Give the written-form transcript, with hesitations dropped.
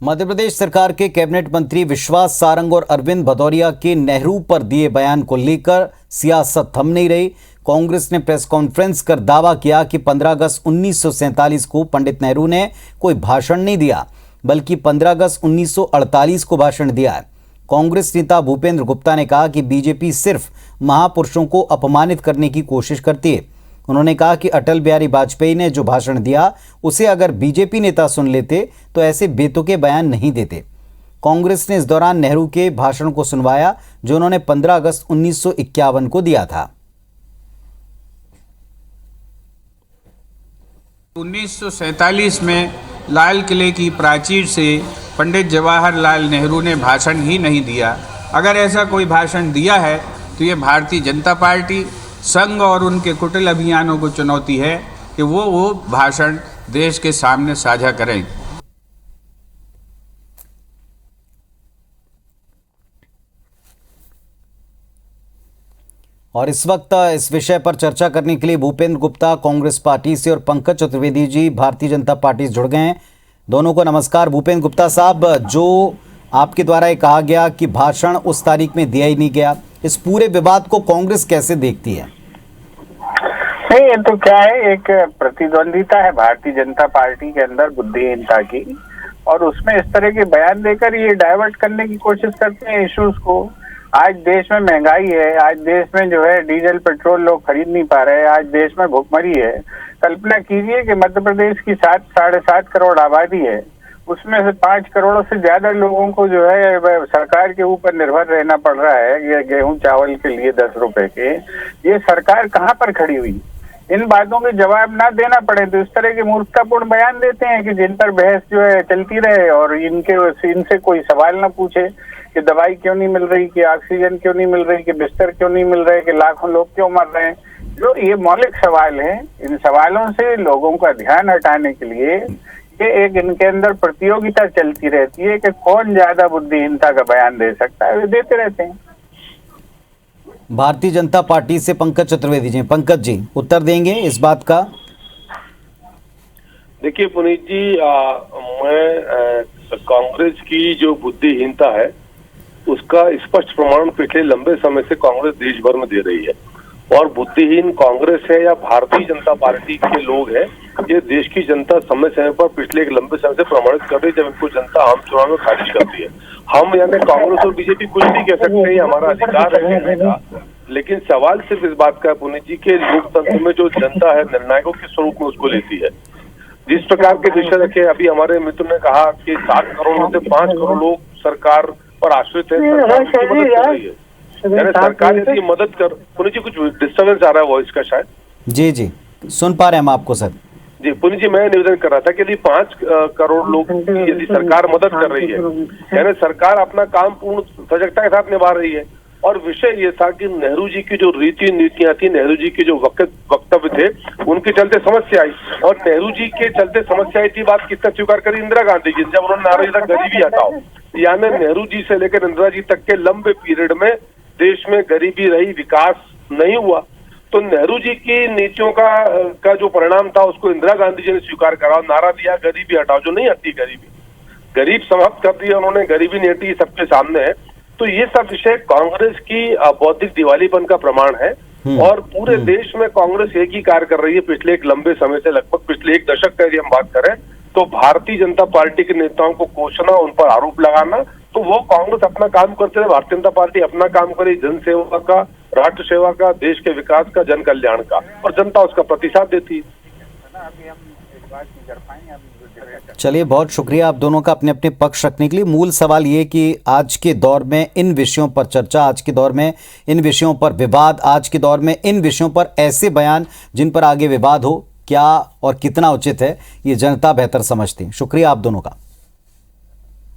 मध्य प्रदेश सरकार के कैबिनेट मंत्री विश्वास सारंग और अरविंद भदौरिया के नेहरू पर दिए बयान को लेकर सियासत थम नहीं रही। कांग्रेस ने प्रेस कॉन्फ्रेंस कर दावा किया कि 15 अगस्त 1947 को पंडित नेहरू ने कोई भाषण नहीं दिया, बल्कि 15 अगस्त 1948 को भाषण दिया है। कांग्रेस नेता भूपेंद्र गुप्ता ने कहा कि बीजेपी सिर्फ महापुरुषों को अपमानित करने की कोशिश करती है। उन्होंने कहा कि अटल बिहारी वाजपेयी ने जो भाषण दिया उसे अगर बीजेपी नेता सुन लेते तो ऐसे बेतुके बयान नहीं देते। कांग्रेस ने इस दौरान नेहरू के भाषण को सुनवाया जो उन्होंने 15 अगस्त 1951 को दिया था। 1947 में लाल किले की प्राचीर से पंडित जवाहरलाल नेहरू ने भाषण ही नहीं दिया। अगर ऐसा कोई भाषण दिया है तो ये भारतीय जनता पार्टी, संघ और उनके कुटिल अभियानों को चुनौती है कि वो भाषण देश के सामने साझा करें। और इस वक्त इस विषय पर चर्चा करने के लिए भूपेंद्र गुप्ता कांग्रेस पार्टी से और पंकज चतुर्वेदी जी भारतीय जनता पार्टी से जुड़ गए हैं। दोनों को नमस्कार। भूपेंद्र गुप्ता साहब, जो आपके द्वारा ये कहा गया कि भाषण उस तारीख में दिया ही नहीं गया, इस पूरे विवाद को कांग्रेस कैसे देखती है? नहीं, ये तो क्या है, एक प्रतिद्वंदिता है भारतीय जनता पार्टी के अंदर बुद्धिहीनता की, और उसमें इस तरह के बयान देकर ये डाइवर्ट करने की कोशिश करते हैं इश्यूज को। आज देश में महंगाई है, आज देश में जो है डीजल पेट्रोल लोग खरीद नहीं पा रहे, आज देश में भुखमरी है। कल्पना कीजिए कि मध्य प्रदेश की 7-7.5 करोड़ आबादी है, उसमें से 5 करोड़ से ज्यादा लोगों को जो है सरकार के ऊपर निर्भर रहना पड़ रहा है गेहूं चावल के लिए 10 रुपए के। ये सरकार कहाँ पर खड़ी हुई? इन बातों के जवाब ना देना पड़े तो इस तरह के मूर्खतापूर्ण बयान देते हैं कि जिन पर बहस जो है चलती रहे और इनसे कोई सवाल ना पूछे कि दवाई क्यों नहीं मिल रही, कि ऑक्सीजन क्यों नहीं मिल रही, कि बिस्तर क्यों नहीं मिल रहे, कि लाखों लोग क्यों मर रहे हैं। जो ये मौलिक सवाल है, इन सवालों से लोगों का ध्यान हटाने के लिए ये एक इनके अंदर प्रतियोगिता चलती रहती है कि कौन ज्यादा बुद्धिहीनता का बयान दे सकता है, वे देते रहते हैं। भारतीय जनता पार्टी से पंकज चतुर्वेदी जी, पंकज जी उत्तर देंगे इस बात का? देखिए पुनीत जी, मैं कांग्रेस की जो बुद्धिहीनता है उसका स्पष्ट प्रमाण पिछले लंबे समय से कांग्रेस देश भर में दे रही है। और बुद्धिहीन कांग्रेस है या भारतीय जनता पार्टी के लोग हैं, ये देश की जनता समय समय पर पिछले एक लंबे समय से प्रमाणित कर रही है। जब इनको जनता आम चुनाव में खारिज करती है, हम यानी कांग्रेस और बीजेपी कुछ नहीं कह सकते, ये हमारा अधिकार है कहने का। लेकिन सवाल सिर्फ इस बात का है पुनीत जी के लोकतंत्र में जो जनता है निर्णायकों के स्वरूप में उसको लेती है। जिस प्रकार के दिशा रखे, अभी हमारे मित्र ने कहा कि 7 करोड़ में से 5 करोड़ लोग सरकार पर आश्रित है, सरकार उसकी मदद कर रही है। यानी सरकार यदि मदद कर, पुनीत जी कुछ डिस्टर्बेंस आ रहा है वॉइस का शायद। जी जी सुन पा रहे हैं हम आपको सर। जी पुनीत जी, मैं निवेदन कर रहा था कि यदि 5 करोड़ लोग यदि सरकार मदद कर रही है, यानी सरकार अपना काम पूर्ण सजगता के साथ निभा रही है। और विषय ये था कि नेहरू जी की जो रीति नीतियां थी, नेहरू जी के जो वक्तव्य थे, उनके चलते समस्या आई। और नेहरू जी के चलते समस्या आई थी, बात कितना स्वीकार करी इंदिरा गांधी जी, जब उन्होंने नारा दिया गरीबी हटाओ। यानी नेहरू जी से लेकर इंदिरा जी तक के लंबे पीरियड में देश में गरीबी रही, विकास नहीं हुआ। तो नेहरू जी की नीतियों का जो परिणाम था उसको इंदिरा गांधी जी ने स्वीकार करा और नारा दिया गरीबी हटाओ, जो नहीं हटती गरीबी। गरीब समाप्त कर दिया उन्होंने, गरीबी नहीं हटी, सबके सामने है। तो ये सब विषय कांग्रेस की बौद्धिक दिवालीपन का प्रमाण है। और पूरे देश में कांग्रेस एक ही कार्य कर रही है पिछले एक लंबे समय से, लगभग पिछले 1 दशक का यदि हम बात करें तो भारतीय जनता पार्टी के नेताओं को कोसना, उन पर आरोप लगाना। तो वो कांग्रेस अपना काम करते रहे, भारतीय जनता पार्टी अपना काम करे, जन सेवा का, राष्ट्र सेवा का, देश के विकास का, जन कल्याण का, और जनता उसका प्रतिसाद देती है। चलिए, बहुत शुक्रिया आप दोनों का अपने अपने पक्ष रखने के लिए। मूल सवाल ये कि आज के दौर में इन विषयों पर चर्चा, आज के दौर में इन विषयों पर विवाद, आज के दौर में इन विषयों पर ऐसे बयान जिन पर आगे विवाद हो, क्या और कितना उचित है, ये जनता बेहतर समझती है। शुक्रिया आप दोनों का।